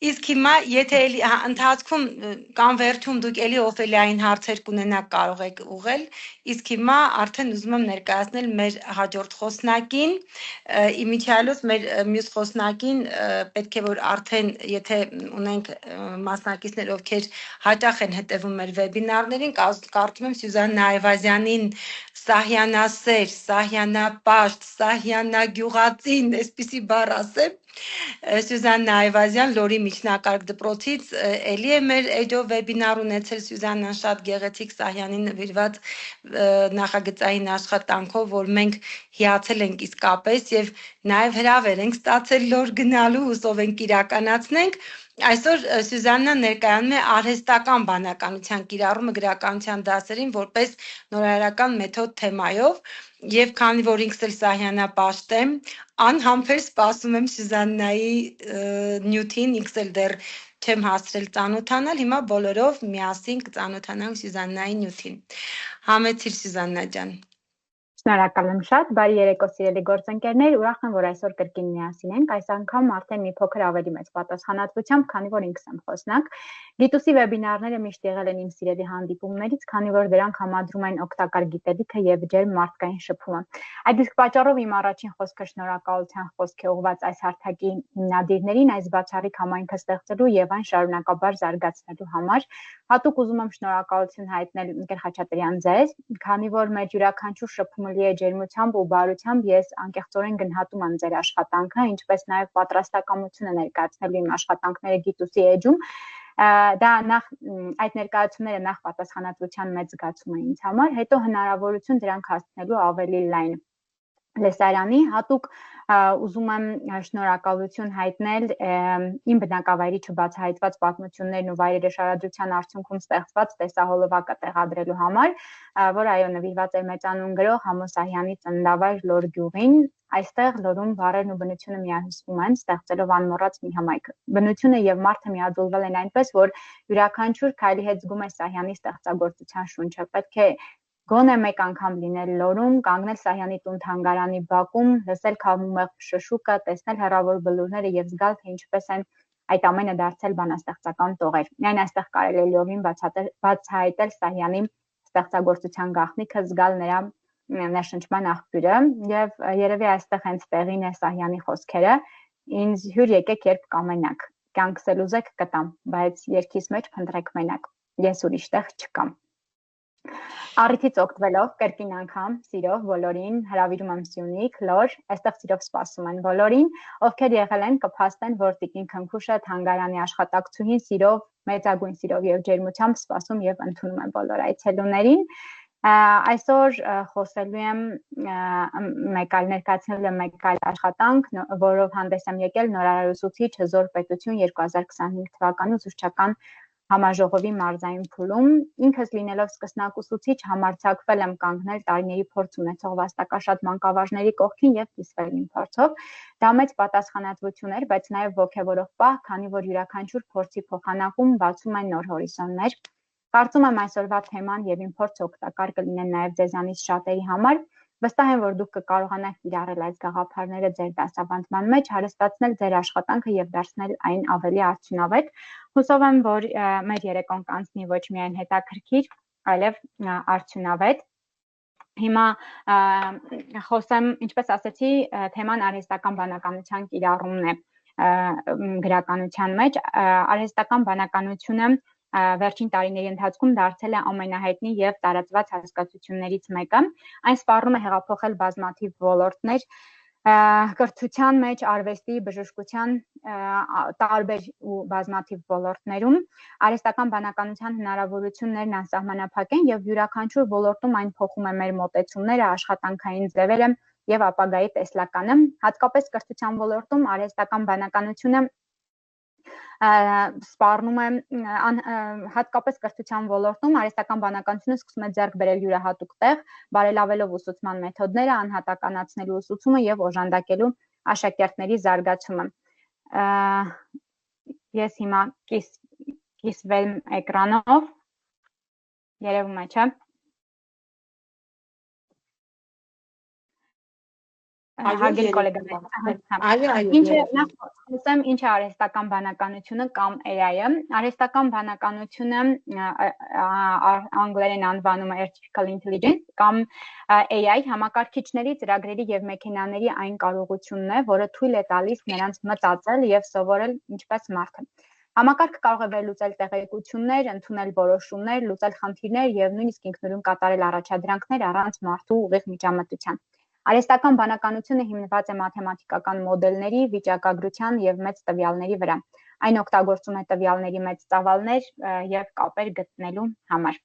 Իսկ հիմա եթե ընթացքում կամ վերջում դուք էլի Օֆելիային հարցեր կունենաք կարող եք ուղղել, իսկ հիմա արդեն ուզում եմ ներկայացնել մեր հաջորդ խոսնակին, իմիջիալոց մեր մյուս խոսնակին պետք է որ արդեն եթե ունենք մասնակիցներ, ովքեր հաճախ են հետևում մեր վեբինարներին, կարծում եմ Սյուզաննա Այվազյանին Սահյանասեր, Սահյանապաշտ, Սահյանագյուղածին, այսպիսի բառ ասեմ, Սյուզաննա Այվազյան Լորի միջնակարգ դպրոցից էլի է մեր էջով վեբինար ունեցել Սյուզաննան շատ գեղեցիկ Սահյանին նվիրված նախագծային աշխատանքով, որ մենք հիացել ենք իսկապես եւ նաեւ հրավեր ենք ստացել Լոր գնալու, հուսով ենք իրականացնենք։ Այսօր Սյուզաննան ներկայանում է արհեստական բանականության կիրառումը գրականության դասերին որպես նորարարական մեթոդ թեմայով եւ քանի որ ինքս էլ Սահյանապաշտ եմ, անհամբեր սպասում եմ Սյուզաննայի նյութին, ինքս էլ դեռ չեմ հասցրել ծանոթանալ, հիմա բոլորով միասին կծանոթանանք Սյուզաննայի նյութին։ Համեցիր Սյուզաննա ջան։ Շնորհակալ եմ շատ, բարի երեկո սիրելի գործընկերներ, ուրախ եմ, որ այսօր կրկին միասին ենք, այս անգամ արդեն մի փոքր ավելի մեծ պատասխանատվությամբ, քանի որ ինքս եմ խոսնակ։ Գիտուսի վեբինարները միշտ եղել են իմ սիրելի հանդիպումներից, քանի որ դրանք համադրում են օգտակար գիտելիքը եւ ջերմ մարդկային շփումը։ Այդ իսկ պատճառով իմ առաջին խոսքը շնորհակալության խոսք է ուղղված այս հարթակի հիմնադիրներին, այս բացառիկ համայնքը ստեղծելու եւ այն շարունակաբար զարգացնելու համար։ Հատուկ ուզում եմ շնորհակալություն հայտնել Միկել Խաչատրյան ձեզ, քանի որ մեր յուրաքանչյուր շփումը լի է ջերմությամբ ու բարությամբ, ես անկեղծորեն գնահատում եմ ձեր աշխատանքը, ինչպես նաև պատրաստակամությունը ներկայացնելու իմ աշխատանքները Գիտուսի էջում։ Դա նախ այդ ներկայացումները նախ պատասխանատվության մեծ զգացում է ինձ համար, հետո հնարավորություն դրանք հասցնելու ավելի լայն լեսարանի, հատուկ ուզում եմ շնորհակալություն հայտնել իմ բնակավայրի չբացահայտված պատմություններն ու վայրերը շարադրության արդյունքում ստեղծված տեսահոլովակը տեղադրելու համար, որ այո նվիրված է մեծանուն գրող Համո Սահյանի ծննդավայր Լոր գյուղին, այստեղ Լորում բառերն ու բնությունը միահյուսվում են, ստեղծելով անմոռաց մի համայնք։ Բնությունը եւ մարդը միաձուլվել են այնպես, որ յուրաքանչյուր քայլի հետ զգում է Սահյանի ստեղծագործության շունչը։ Պետք է գոնե մեկ անգամ լինել Լորում, կանգնել Սահյանի տուն-թանգարանի բակում, լսել քամումեղ շշուկը, տեսնել հեռավոր բլուրները եւ զգալ, թե ինչպես են այդ ամենը դարձել բանաստեղծական տողեր։ Միայն այստեղ կարելի է լիովին բացահայտել Սահյանի ստեղծագործության գաղտնիքը, զգալ նրա ներշնչման աղբյուրը եւ երևի այստեղ հենց տեղին է Սահյանի խոսքերը. ինձ հյուր եկեք երբ կամենաք, կյանքս էլ ուզեք կտամ, բայց երկիս մեջ փնտրեք մենակ, ես ուրիշ տեղ չկամ։ Առիթից օգտվելով կրկին անգամ սիրով բոլորին հրավիրում եմ Սյունիք, Լոր, այստեղ սիրով սպասում են բոլորին, ովքեր եղել են կփաստեն, որ Տիկին Քնքուշը թանգարանի աշխատակցուհին սիրով, մեծագույն սիրով եւ ջերմությամբ սպասում եւ ընդունում է բոլոր այցելուներին։ Այսօր խոսելու եմ ներկայացնելու եմ մեկ այլ աշխատանք, որով հանդես եմ եկել նորարար ուսուցիչ Հզոր պետություն 2025 թվականի ուսուցչական համաժողովի մարզային փուլում, ինքս լինելով սկսնակ ուսուցիչ համարձակվել եմ կանգնել տարիների փորձ ունեցող վաստակաշատ մանկավարժների կողքին եւ կիսվել իմ փորձով։ Դա մեծ պատասխանատվություն էր, բայց նաեւ ոգևորող պահ, քանի որ յուրաքանչյուր փորձի փոխանակում բացում են նոր հորիզոններ։ Կարծում եմ այսօրվա թեման եւ իմ փորձը օգտակար կլինեն նաեւ ձեզանից շատերի համար։ Վստահ եմ, որ դուք կկարողանաք կիրառել այս գաղափարները ձեր դասավանդման մեջ, հարստացնել ձեր աշխատանքը եւ դարձնել այն ավելի արդյունավետ։ Հուսով եմ, որ մեր երեկոն կանցնի ոչ միայն հետաքրքիր, այլև արդյունավետ։ Հիմա խոսեմ, ինչպես ասացի, թեման արհեստական բանականության կիրառումն է գրականության մեջ։ Արհեստական բանականությունը վերջին տարիների ընթացքում դարձել է ամենահայտնի եւ տարածված հասկացություններից մեկը։ Այն սպառնում է հեղափոխել բազմաթիվ ոլորտներ, կրթության մեջ, արվեստի, բժշկության տարբեր ու բազմաթիվ ոլորտներում արհեստական բանականության հնարավորություններն անսահմանափակ են եւ յուրաքանչյուր ոլորտում այն փոխում է մեր մոտեցումները, աշխատանքային ձևերը եւ ապագայի տեսլականը, հատկապես կրթության ոլորտում արհեստական բանականությունը սպառնում է հատկապես կրթության ոլորտում արհեստական բանականությունը սկսում է ձեռք բերել յուրահատուկ տեղ, բարելավելով ուսուցման մեթոդները, անհատականացնելու ուսուցումը եւ օժանդակելու աշակերտների զարգացումը։ Ես հիմա կիսվեմ էկրանով, երևում է, չէ՞։ հարգելի գոլեգաներ, ինչ է արհեստական բանականությունը կամ AI-ը։ Արհեստական բանականությունը անգլերեն անվանում է Artificial Intelligence կամ AI համակարգիչների, ծրագրերի եւ մեքենաների այն կարողությունն է, որը թույլ է տալիս նրանց մտածել եւ սովորել ինչպես մարդը։ Համակարգը կարող է վերլուծել տեղեկություններ, ընդունել որոշումներ, լուծել խնդիրներ եւ նույնիսկ ինքնուրույն կատարել առաջադրանքներ առանց մարդու ուղիղ միջամտության։ Արհեստական բանականությունը հիմնված է մաթեմատիկական մոդելների, վիճակագրության եւ մեծ տվյալների վրա։ Այն օգտագործում է տվյալների մեծ ծավալներ եւ կապեր գտնելու համար։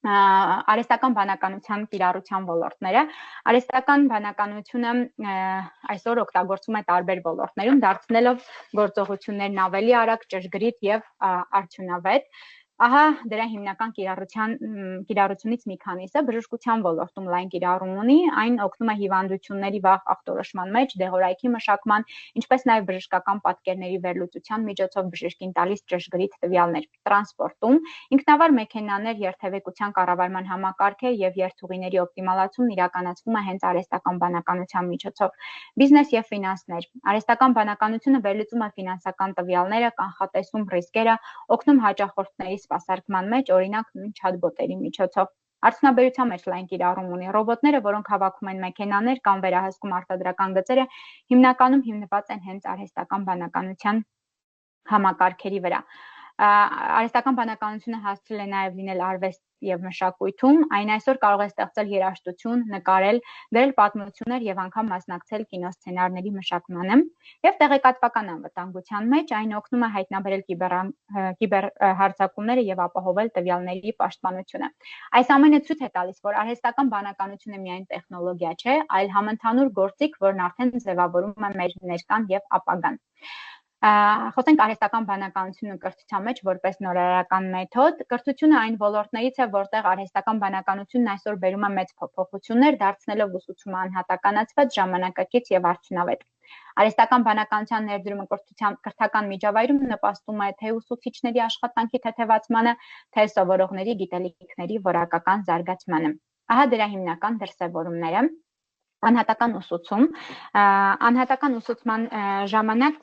Արհեստական բանականության կիրառության ոլորտները։ Արհեստական բանականությունը այսօր օգտագործվում է տարբեր ոլորտներում, դարձնելով գործողություններն ավելի արագ, ճշգրիտ եւ արդյունավետ։ Ահա դրա հիմնական կիրառությունից մի քանիսը բժշկության ոլորտում լայն կիրառում ունի, այն օգնում է հիվանդությունների վաղ ախտորոշման մեջ, դեղորայքի մշակման, ինչպես նաև բժշկական պատկերների վերլուծության միջոցով բժշկին տալիս ճշգրիտ տվյալներ։ Տրանսպորտում ինքնավար մեքենաներ, երթևեկության կառավարման համակարգ է եւ երթուղիների օպտիմալացումն իրականացվում է հենց արհեստական բանականության միջոցով։ Բիզնես եւ ֆինանսներ։ Արհեստական բանականությունը վերլուծում է ֆինանսական տվյալները, կանխատեսում ռիսկերը, օգնում հաճախորդների սպասարկման մեջ, օրինակ նույն չաթբոտերի միջոցով։ Արդյունաբերության մեջ լայն կիրառում ունի ռոբոտները, որոնք հավաքում են մեքենաներ կամ վերահսկում արտադրական գծերը, հիմնականում հիմնված են հենց արհեստական բանականության համակարգերի վրա։ Արհեստական բանականությունը հասցրել է նաև լինել արվեստ եւ մշակույթում, այն այսօր կարող է ստեղծել երաժշտություն, նկարել, գրել պատմություններ եւ անգամ մասնակցել կինոսցենարների մշակմանը եւ տեղեկատվական անվտանգության մեջ այն օգնում է հայտնաբերել կիբերհարձակումները եւ ապահովել տվյալների պաշտպանությունը։ Այս ամենը ցույց է տալիս, որ արհեստական բանականությունը միայն տեխնոլոգիա չէ, այլ համընդհանուր գործիք, որն արդեն ձևավորում է մեր ներկան եւ ապագան։ Խոսենք արհեստական բանականությունը կրթության մեջ որպես նորարարական մեթոդ։ Կրթությունը այն ոլորտներից է, որտեղ արհեստական բանականությունն այսօր բերում է մեծ փոփոխություններ, դարձնելով ուսուցումը անհատականացված, ժամանակակից եւ արդյունավետ։ Արհեստական բանականության ներդրումը կրթական միջավայրում նպաստում է թե ուսուցիչների աշխատանքի թեթևացմանը, թե սովորողների գիտելիքների որակական զարգացմանը։ Ահա դրա հիմնական դրսևորումները։ Անհատական ուսուցում։ Անհատական ուսուցման ժամանակ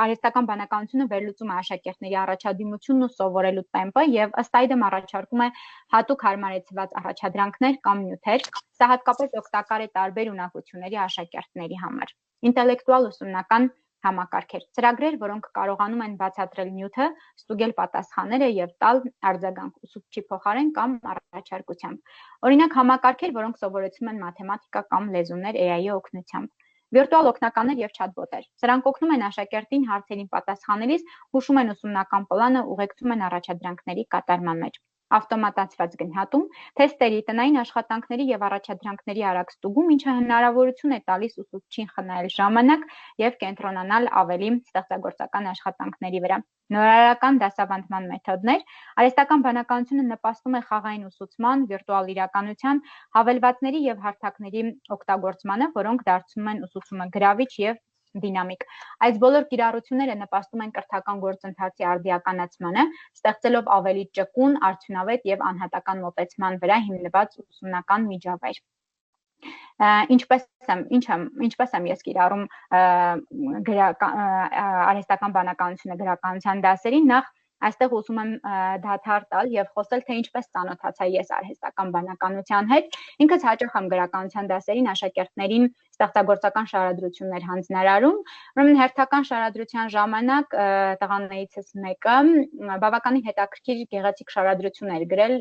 արհեստական բանականությունը վերլուծում է աշակերտների առաջադիմությունն ու սովորելու տեմպը եւ ըստ այդմ առաջարկում է հատուկ հարմարեցված առաջադրանքներ կամ նյութեր։ Սա հատկապես օգտակար է տարբեր ունակությունների աշակերտների համար։ Ինտելեկտուալ ուսումնական համակարգեր, ծրագրեր, որոնք կարողանում են բացատրել նյութը, ստուգել պատասխանները եւ տալ արձագանք ուսուցչի փոխարեն կամ առաջարկությամբ։ Օրինակ համակարգեր, որոնք սովորեցնում են մաթեմատիկա կամ լեզուներ AI-ի օգնությամբ։ Վիրտուալ օգնականներ եւ չաթբոտեր։ Սրանք օգնում են աշակերտին հարցերին պատասխանելիս, հուշում են ուսումնական պլանը, ուղեկցում են առաջադրանքների կատարման մեջ։ Ավտոմատացված գնահատում, թեստերի, տնային աշխատանքների եւ առաջադրանքների արագ ստուգում, ինչը հնարավորություն է տալիս ուսուցչին խնայել ժամանակ եւ կենտրոնանալ ավելի ստեղծագործական աշխատանքների վրա։ Նորարարական դասավանդման մեթոդներ։ Արհեստական բանականությունը նպաստում է խաղային ուսուցման, վիրտուալ իրականության, հավելվածների եւ հարթակների օգտագործմանը, որոնք դարձնում են ուսուցումը գրավիչ եւ դինամիկ։ Այս բոլոր կիրառությունները նպաստում են կրթական գործընթացի արդիականացմանը, ստեղծելով ավելի ճկուն, արդյունավետ եւ անհատական մոտեցման վրա հիմնված ուսումնական միջավայր։ Ինչպես եմ ես կիրառում արհեստական բանականությունը գրականության դասերին, նախ այստեղ ուզում եմ դադար տալ եւ խոսել, թե ինչպես ծանոթացա ես արհեստական բանականության հետ։ Ինքս հաճախ եմ գրականության դասերին աշակերտներին ստեղծագործական շարադրություններ հանձնարարում, ուրեմն հերթական շարադրության ժամանակ տղաներիցս մեկը բավականին հետաքրքիր գեղեցիկ շարադրություն էր գրել,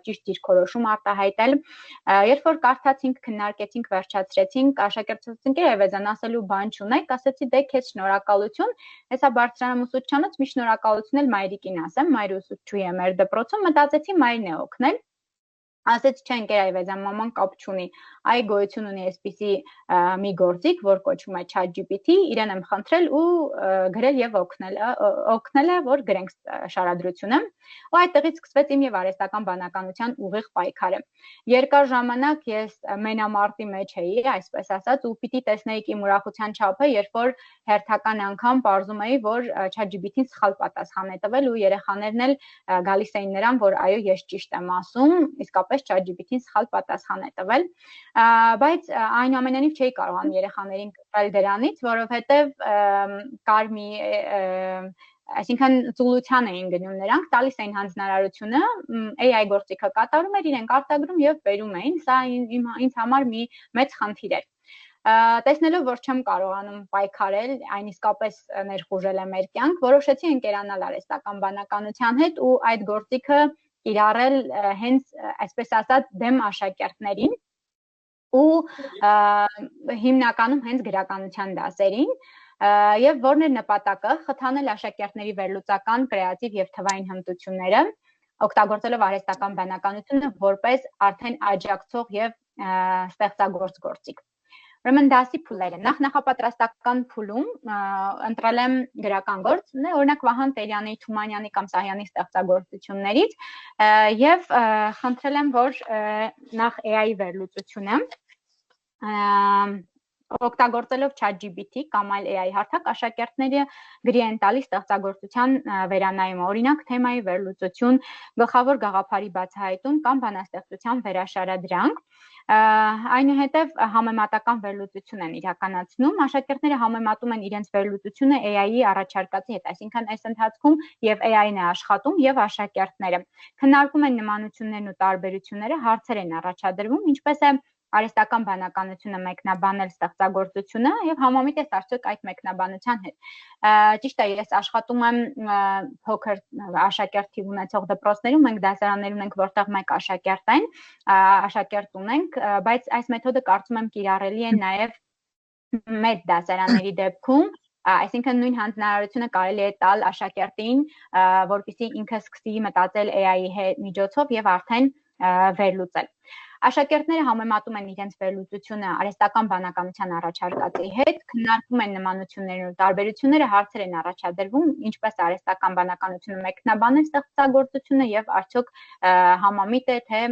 ճիշտ դիրքորոշում արտահայտել։ Երբ որ կարդացինք, քննարկեցինք, վերջացրեցինք, աշակերտս ընկեր Այվեզան ասելու բան չունեք, ասեցի դե քեզ շնորհակալություն, հեսա բարձրանում ուսուցչանոց մի շնորհակալություն էլ մայրիկին ասեմ, մայրը ուսուցչուհի է մեր դպրոցում, մտածեցի մայրն է օգնել։ Ասեց չէ ընկեր Այվեզան, մաման կապ չունի, այ գոյություն ունի այսպիսի մի գործիք, որ կոչվում է ChatGPT, իրեն եմ խնդրել ու գրել եւ օգնել է, որ գրենք շարադրությունը, ու այդտեղից սկսվեց իմ եւ արհեստական բանականության ուղիղ պայքարը։ Երկար ժամանակ ես մենամարտի մեջ էի, այսպես ասած, ու պիտի տեսնեիք իմ ուրախության չափը, երբ որ հերթական անգամ պարզում էի, որ ChatGPT-ն սխալ պատասխան է տվել ու երեխաներն էլ գալիս էին նրան, որ այո, ես ճիշտ եմ ասում, իսկապես հետևաբար ChatGPT-ին սխալ պատասխան է տվել, բայց այնուամենայնիվ չէի կարողանում երեխաներին կտրել դրանից, որովհետև կար մի այսինքն ծուլության էին գնում նրանք, տալիս էին հանձնարարությունը, AI գործիքը կատարում էր, իրենք արտագրում եւ բերում էին, սա ինձ համար մի մեծ խնդիր էր։ Տեսնելով, որ չեմ կարողանում պայքարել, այն իսկապես ներխուժել է մեր կյանք, որոշեցի ընկերանալ արհեստական բանականության հետ ու այդ գործիքը կիրառել հենց այսպես ասած դեմ աշակերտներին ու հիմնականում հենց գրականության դասերին եւ որն էր նպատակը խթանել աշակերտների վերլուծական, կրեատիվ եւ թվային հմտությունները, օգտագործելով արհեստական բանականությունը որպես արդեն աջակցող եւ ստեղծագործ գործիք։ Ուրեմն դասի փուլերը նախապատրաստական փուլում ընտրել եմ գրական գործ, օրինակ Վահան Տերյանի, Թումանյանի կամ Սահյանի ստեղծագործություններից եւ խնդրել եմ, որ նախ AI վերլուծությունը օգտագործելով ChatGPT կամ այլ AI հարթակ աշակերտները գրի են տալիս ստեղծագործության վերանայումը, օրինակ թեմայի վերլուծություն, գլխավոր գաղափարի բացահայտում կամ բանաստեղծության վերաշարադրանք, այնուհետև համեմատական վերլուծություն են իրականացնում, աշակերտները համեմատում են իրենց վերլուծությունը AI-ի առաջարկածի հետ, այսինքն այս ընթացքում եւ AI-ն է աշխատում եւ աշակերտները քննարկում են նմանություններն ու տարբերությունները, հարցեր են առաջադրվում, ինչպես է արհեստական բանականությունը մեկնաբանել ստեղծագործությունը եւ համամիտ արդյոք այդ մեկնաբանության հետ։ Ճիշտ է, ես աշխատում եմ փոքր աշակերտի ունեցող դպրոցներում, մենք դասարաններ ունենք, որտեղ մեկ աշակերտ ունենք, բայց այս մեթոդը կարծում եմ կիրառելի է նաեւ մեծ դասարանների դեպքում, այսինքն նույն հանձնարարությունը կարելի է տալ աշակերտին, որպեսզի ինքը սկսի մտածել AI-ի միջոցով եւ արդեն վերլուծել։ Աշակերտները համեմատում են իրենց վերլուծությունը արհեստական բանականության առաջարկածի հետ, քննարկում են նմանություններն ու տարբերությունները, հարցեր են առաջադրվում, ինչպես արհեստական բանականությունը մեկնաբանել ստեղծագործությունը եւ արդյոք համամիտ է թե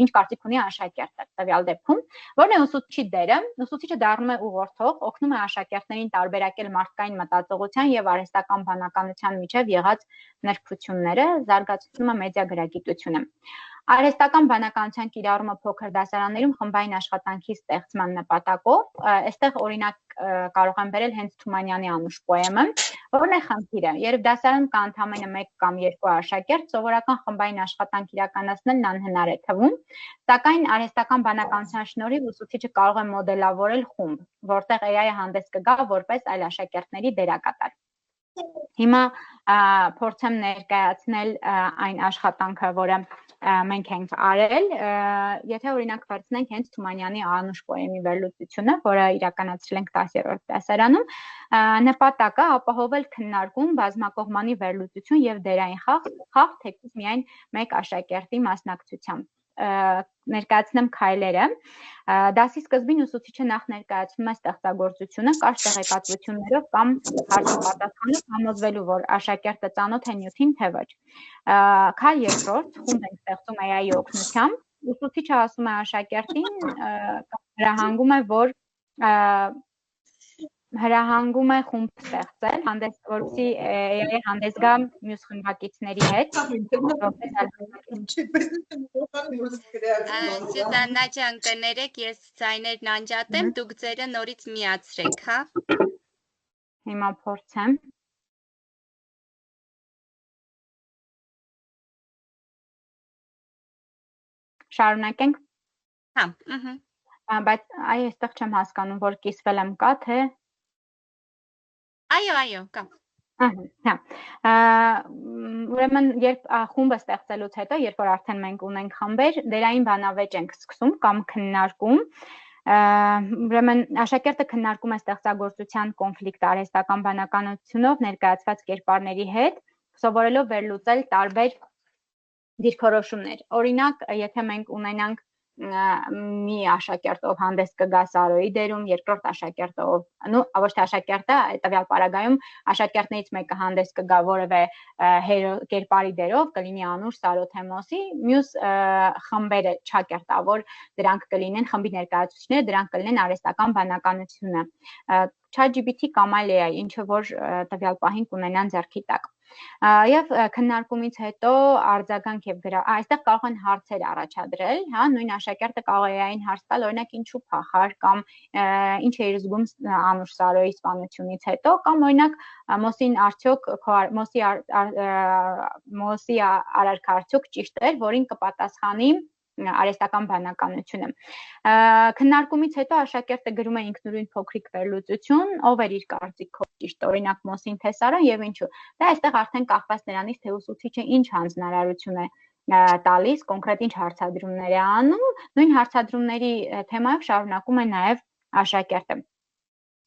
ինչ կարծիք ունի աշակերտը տվյալ դեպքում, որն է ուսուցչի դերը։ Ուսուցիչը դառնում է ուղղորդող, օգնում է աշակերտներին տարբերակել մարդկային մտածողության եւ արհեստական բանականության միջև եղած նրբությունները, զարգացնում է մեդիա գրագիտությունը։ Արհեստական բանականության կիրառումը փոքր դասարաններում խմբային աշխատանքի ստեղծման նպատակով, այստեղ օրինակ կարող եմ բերել հենց Թումանյանի Անուշ պոեմը, որն է խնդիրը։ Երբ դասարանում կա ընդամենը 1 կամ 2 աշակերտ, սովորական խմբային աշխատանք իրականացնելն անհնար է թվում, սակայն արհեստական բանականության շնորհիվ ուսուցիչը կարող է մոդելավորել խումբ, որտեղ AI-ը հանդես կգա որպես այլ աշակերտների դերակատար։ Հիմա փորձեմ ներկայացնել այն աշխատանքը, որը մենք ենք արել, եթե օրինակ վերցնենք հենց Թումանյանի Անուշ պոեմի վերլուծությունը, որը իրականացրել ենք 10-րդ դասարանում, նպատակը ապահովել քննարկում, բազմակողմանի վերլուծություն եւ դերային խաղ թեկուզ միայն մեկ աշակերտի մասնակցությամբ։ Ներկայացնեմ քայլերը։ Դասի սկզբին ուսուցիչը նախ ներկայացնում է ստեղծագործությունը կարճ տեղեկատվություններով կամ հարցի պատասխանով համոզվելու, որ աշակերտը ծանոթ է նյութին թե ոչ։ Քայլ երկրորդ, խումբ ենք ստեղծում AI-ի օգնությամբ, ուսուցիչը ասում է աշակերտին, հրահանգում է, որ հրահանգում է խումբ ստեղծել, որպեսզի AI-ը հանդես գա մյուս խմբակիցների հետ։ Սյուզաննա ջան, կներեք, ես ձայներն անջատեմ, դուք ձերը նորից միացրեք, հա։ Հիմա փորձեմ։ Շարունակենք։ Հա, Բայց այստեղ չեմ հասկանում, որ կիսվել եմ կա, թե Այո, կա։ Հա։ Ուրեմն երբ խումբը ստեղծելուց հետո, երբ որ արդեն մենք ունենք խմբեր, դերային բանավեճ ենք սկսում կամ քննարկում, ուրեմն աշակերտը քննարկում է ստեղծագործության կոնֆլիկտ արհեստական բանականությունով ներկայացված կերպարների հետ, սովորելով վերլուծել տարբեր դիրքորոշումներ։ Օրինակ, եթե մենք ունենանք մի աշակերտով հանդես կգա Սարոյի դերում, երկրորդ աշակերտը, ոչ թե աշակերտը, տվյալ պարագայում աշակերտներից մեկը հանդես կգա որևէ կերպարի դերով, կլինի Անուշ, Սարո, Թեմոսի, մյուս խմբերը չակերտավոր դրանք կլինեն, խմբի ներկայացուցիչները դրանք կլինեն արհեստական բանականությունը, ChatGPT կամ այլ AI, ինչը որ տվյալ պահին կունենան ձեռքի տակ։ Եվ քննարկումից հետո արձագանք եւ այստեղ կարող են հարցեր առաջադրել, հա, նույն աշակերտը կարող է այն հարց տալ, օրինակ ինչու փախար կամ ինչ է զգում Անուշ Սարոյի սպանությունից հետո կամ օրինակ Մոսին արդյոք Մոսի արարքը արդյոք ճիշտ էր, որին կպատասխանի արհեստական բանականությունը։ Քննարկումից հետո աշակերտը գրում է ինքնուրույն փոքրիկ վերլուծություն, ով էր իր կարծիքով ճիշտ, օրինակ Մոսին թե Սարոն եւ ինչու։ Դա այստեղ արդեն կախված նրանից, թե ուսուցիչը ինչ հանձնարարություն է տալիս, կոնկրետ ինչ հարցադրումներ է անում, նույն հարցադրումների թեմայով շարունակում է նաեւ աշակերտը։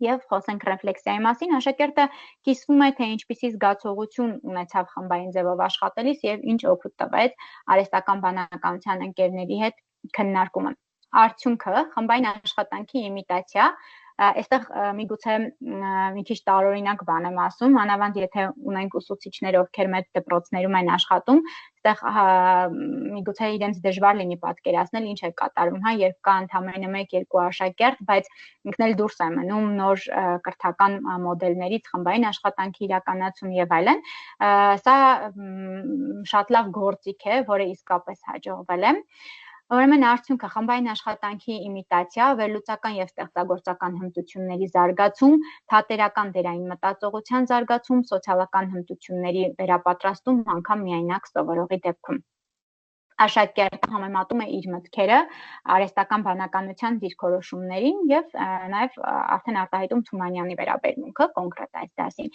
Եվ խոսենք ռեֆլեքսիայի մասին, աշակերտը կիսվում է, թե ինչպիսի զգացողություն ունեցավ խմբային ձևով աշխատելիս եւ ինչ օգուտ տվեց արհեստական բանականության ընկերների հետ քննարկումը։ Արդյունքը խմբային աշխատանքի իմիտացիա, այստեղ միգուցե մի քիչ տարօրինակ բան եմ ասում, մանավանդ եթե ունենք ուսուցիչներ, ովքեր մեծ դպրոցներում են աշխատում, այստեղ միգուցե իրենց դժվար լինի պատկերացնել ինչ է կատարում, հա, երբ կա ընդամենը 1-2 աշակերտ, բայց ինքն էլ դուրս է մնում նոր կրթական մոդելներից, խմբային աշխատանքի իրականացում եւ այլն։ Սա շատ լավ գործիք է, որը իսկապես հաջողվել է։ Ուրեմն արդյունքը խմբային աշխատանքի իմիտացիա, վերլուծական եւ ստեղծագործական հմտությունների զարգացում, թատերական դերային մտածողության զարգացում, սոցիալական հմտությունների վերապատրաստում, անգամ միայնակ սովորողի դեպքում։ Աշակերտը համեմատում է իր մտքերը արհեստական բանականության դիրքորոշումներին եւ նաեւ արդեն արտահայտում Թումանյանի վերաբերմունքը կոնկրետ այս դասին։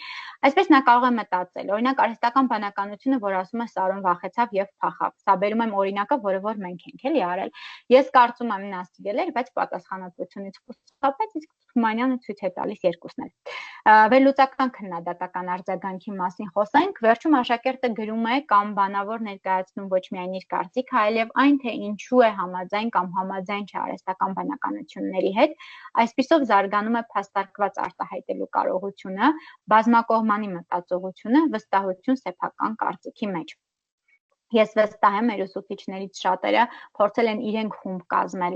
Այսպես նա կարող է մտածել, օրինակ արհեստական բանականությունը, որ ասում է Սարոն վախեցավ եւ փախավ։ Սա բերում եմ օրինակը, որը մենք ենք էլի արել։ Ես կարծում եմ նա սիրել էր, բայց պատասխանատվությունից խուսափեց, իսկ Թումանյանը ցույց է տալիս երկուսն էլ։ Վերլուծական քննադատական արձագանքի մասին խոսենք, վերջում աշակերտը գրում է կամ բանավոր ներկայացնում ոչ միայն իր կարծիքը, այլև այն, թե ինչու է համաձայն կամ համաձայն չէ արհեստական բանականությունների հետ, այսպիսով զարգանում է փաստարկված արտահայտելու կարողությունը, բազմակողմանի մտածողությունը, վստահություն սեփական կարծիքի մեջ։ Ես վստահ եմ, մեր ուսուցիչներից շատերը փորձել են իրենք խումբ կազմել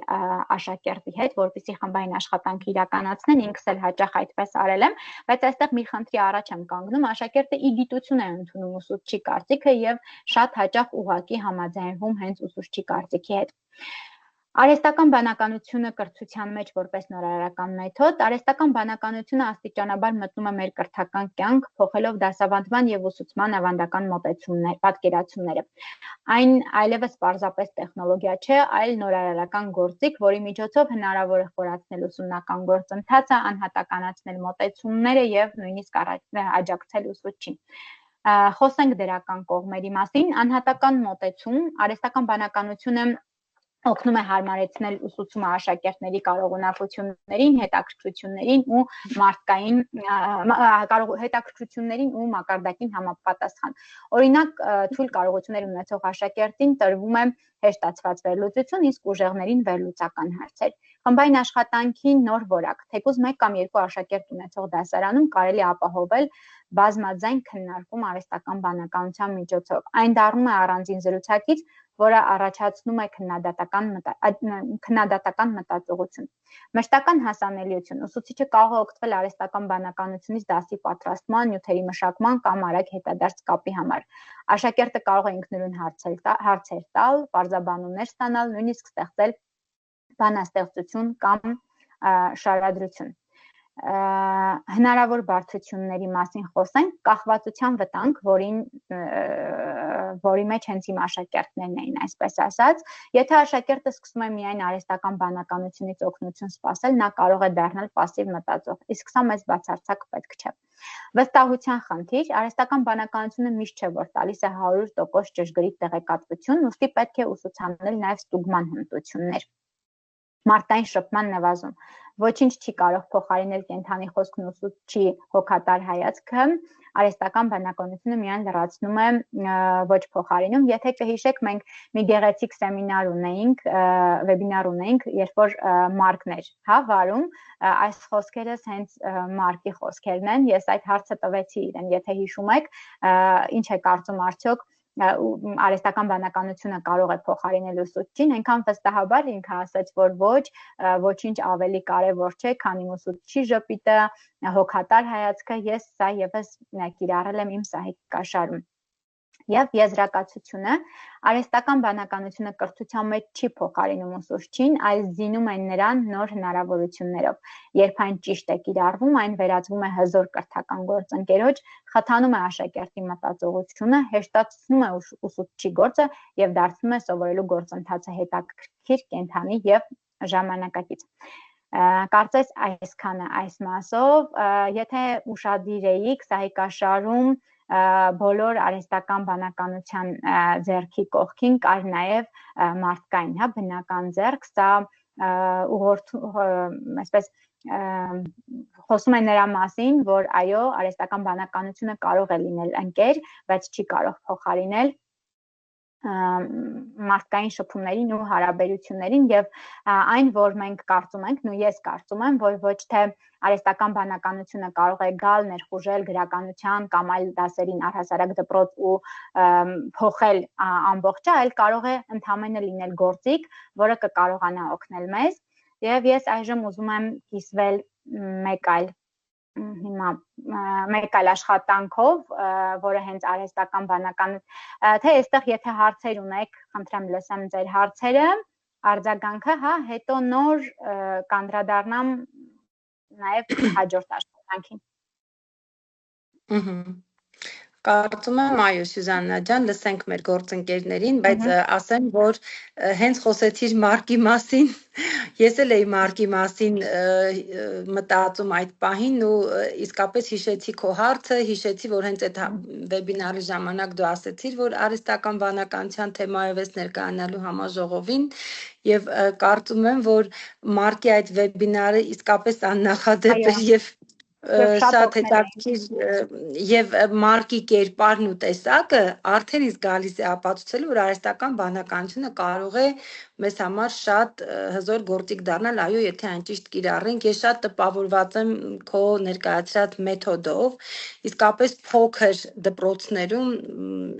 աշակերտի հետ, որպեսզի խմբային աշխատանք իրականացնեն, ինքս էլ հաճախ այդպես արել եմ, բայց այստեղ մի խնդրի առաջ եմ կանգնում, աշակերտը ի գիտություն է ընդունում ուսուցչի կարծիքը եւ շատ հաճախ ուղղակի համաձայնվում հենց ուսուցչի կարծիքի հետ։ Արհեստական բանականությունը կրթության մեջ որպես նորարարական մեթոդ, արհեստական բանականությունը աստիճանաբար մտնում է մեր կրթական կյանք, փոխելով դասավանդման եւ ուսուցման ավանդական մոտեցումներ, պատկերացումները։ Այն այլևս պարզապես տեխնոլոգիա չէ, այլ նորարարական գործիք, որի միջոցով հնարավոր է խորացնել ուսումնական գործընթացը, անհատականացնել մոտեցումները եւ նույնիսկ աջակցել ուսուցչին։ Խոսենք դրական կողմերի մասին, անհատական մոտեցում, արհեստական բանականությունը օգնում է հարմարեցնել ուսուցումը աշակերտների կարողունակություններին, հետաքրքրություններին ու մարդկային հետաքրքրություններին ու մակարդակին համապատասխան։ Օրինակ, թույլ կարողություններ ունեցող աշակերտին տրվում է հեշտացված վերլուծություն, իսկ ուժեղներին վերլուծական հարցեր։ Խմբային աշխատանքի նոր որակ, թեկուզ 1 կամ 2 աշակերտ ունեցող դասարանում կարելի է ապահովել բազմաձայն քննարկում արհեստական բանականության միջոցով։ Այն դառնում է առանձին զրուցակից, որը առաջացնում է քննադատական մտածողություն։ Մշտական հասանելիություն, ուսուցիչը կարող է օգտվել արհեստական բանականությունից դասի պատրաստման, նյութերի մշակման կամ արագ հետադարձ կապի համար։ Աշակերտը կարող է ինքնուրույն հարցեր տալ, պարզաբանումներ ստանալ, նույնիսկ ստեղծել բանաստեղծություն կամ շարադրություն։ Հնարավոր բարդությունների մասին խոսենք, կախվածության վտանգ, որի մեջ հենց իմ աշակերտներն էին, այսպես ասած, եթե աշակերտը սկսում է միայն արհեստական բանականությունից օգնություն սպասել, նա կարող է դառնալ пассив մտածող, իսկ սա մեզ բացարձակ պետք չէ։ Վստահության խնդիր, արհեստական բանականությունը միշտ չէ, որ տալիս է 100% ճշգրիտ տեղեկատվություն, ուստի պետք է ուսուցանել նաև ստուգման հմտություններ։ Մարդկային շփման նվազում։ Ոչինչ չի կարող փոխարինել կենդանի խոսքն ուսուցչի հոգատար հայացքը, արհեստական բանականությունը միայն լրացնում է, ոչ փոխարինում։ Եթե կհիշեք, մենք մի գեղեցիկ սեմինար ունեինք, վեբինար ունեինք, երբ որ Մարկն էր, հա, վարում, այս խոսքերս հենց Մարկի խոսքերն են, ես այդ հարցը տվեցի իրեն, եթե հիշում եք, ինչ է կարծում արդյոք արհեստական բանականությունը կարող է փոխարինել ուսուցչին, այնքան վստահաբար ինքը ասաց, որ ոչինչ ավելի կարևոր չէ, քանի ուսուցչի ժպիտը, հոգատար հայացքը, ես սա եւս կիրառել եմ իմ սահիկաշարում։ Եվ եզրակացությունը արհեստական բանականությունը կրթության մեջ չի փոխարինում ուսուցչին, այլ զինում է նրան նոր հնարավորություններով։ Երբ այն ճիշտ է կիրառվում, այն վերածվում է հզոր կրթական գործընկերոջ, խթանում է աշակերտի մտածողությունը, հեշտացնում է ուսուցչի գործը եւ դարձնում է սովորելու գործընթացը հետաքրքիր, կենդանի եւ ժամանակակից։ Կարծես այսքանը այս մասով, եթե ուշադիր էիք, սահիկաշարում բոլոր արհեստական բանականության ձեռքի կողքին կար նաև մարդկային, բնական ձեռք, սա այսպես խոսում է նրա մասին, որ այո, արհեստական բանականությունը կարող է լինել ընկեր, բայց չի կարող փոխարինել մարդկային շփումներին ու հարաբերություններին եւ այն, որ մենք կարծում ենք, ու ես կարծում եմ, որ ոչ թե արհեստական բանականությունը կարող է գալ, ներխուժել գրականության կամ այլ դասերին առհասարակ դպրոց ու փոխել ամբողջը, այլ կարող է ընդհանրապես լինել գործիք, որը կկարողանա օգնել մեզ եւ ես այժմ ուզում եմ կիսվել մեկ այլ աշխատանքով, որը հենց արհեստական բանական, թե այստեղ եթե հարցեր ունեք, խնդրեմ լսեմ ձեր հարցերը, արձագանքը, հետո նոր կանդրադառնամ նաև հաջորդ աշխատանքին։ Կարծում եմ, այո, Սյուզաննա ջան, լսենք մեր գործընկերներին, բայց ասեմ, որ հենց խոսեցիր Մարկի մասին, ես էլ էի Մարկի մասին մտածում այդ պահին ու իսկապես հիշեցի քո հարցը, հիշեցի, որ հենց այդ վեբինարի ժամանակ դու ասեցիր, որ արհեստական բանականության թեմայով ես ներկայանալու համաժողովին եւ կարծում եմ, որ Մարկի այդ վեբինարը իսկապես աննախադեպ էր եւ շատ հետաքրքիր եւ Մարկի կերպարն ու տեսակը արդեն իսկ գալիս է ապացուցելու, որ արհեստական բանականությունը կարող է մեզ համար շատ հզոր գործիք դառնալ, այո, եթե այն ճիշտ կիրառենք։ Ես շատ տպավորված եմ քո ներկայացրած մեթոդով, իսկապես փոքր դպրոցներում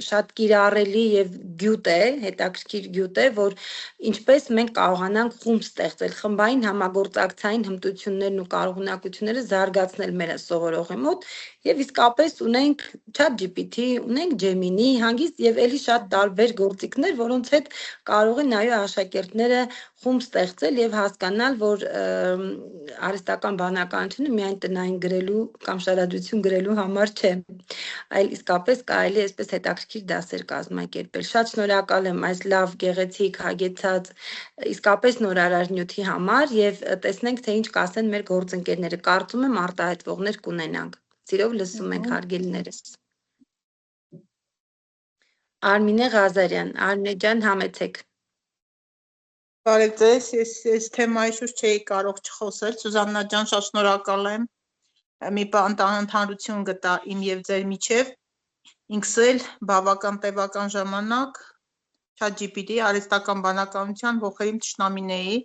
շատ կիրառելի եւ գյուտ է, հետաքրքիր գյուտ է, որ ինչպես մենք կարողանանք խումբ ստեղծել, խմբային համագործակցային հմտություններն ու կարողունակությունները զարգացնել մեր սովորողի մոտ եւ իսկապես ունենք ChatGPT, ունենք Gemini, հանգիստ եւ ելի շատ տարբեր գործիքներ, որոնց հետ կարող են այո աշակերտները խումբ ստեղծել եւ հասկանալ, որ արհեստական բանականությունը միայն տնային գրելու կամ շարադրություն գրելու համար չէ, այլ իսկապես կարելի է այսպես հետաքրքիր դասեր կազմակերպել։ Շատ շնորհակալ եմ այս լավ, գեղեցիկ, հագեցած, իսկապես նորարար նյութի համար եւ տեսնենք, թե ինչ կասեն մեր գործընկերները։ Կարծում եմ արտահայտվողներ կունենանք։ Սիրով լսում ենք հարգելիներս։ Արմինե Ղազարյան, Արմինե ջան, համեցեք։ Բարև ձեզ, ես թեմայի շուրջ չէի կարող չխոսել, Սյուզաննա ջան, շատ շնորհակալ եմ։ Մի բան ընդհանրություն գտա իմ եւ ձեր միջև։ Ինքս էլ բավական տևական ժամանակ ChatGPT արհեստական բանականության ողերիմ թշնամին էի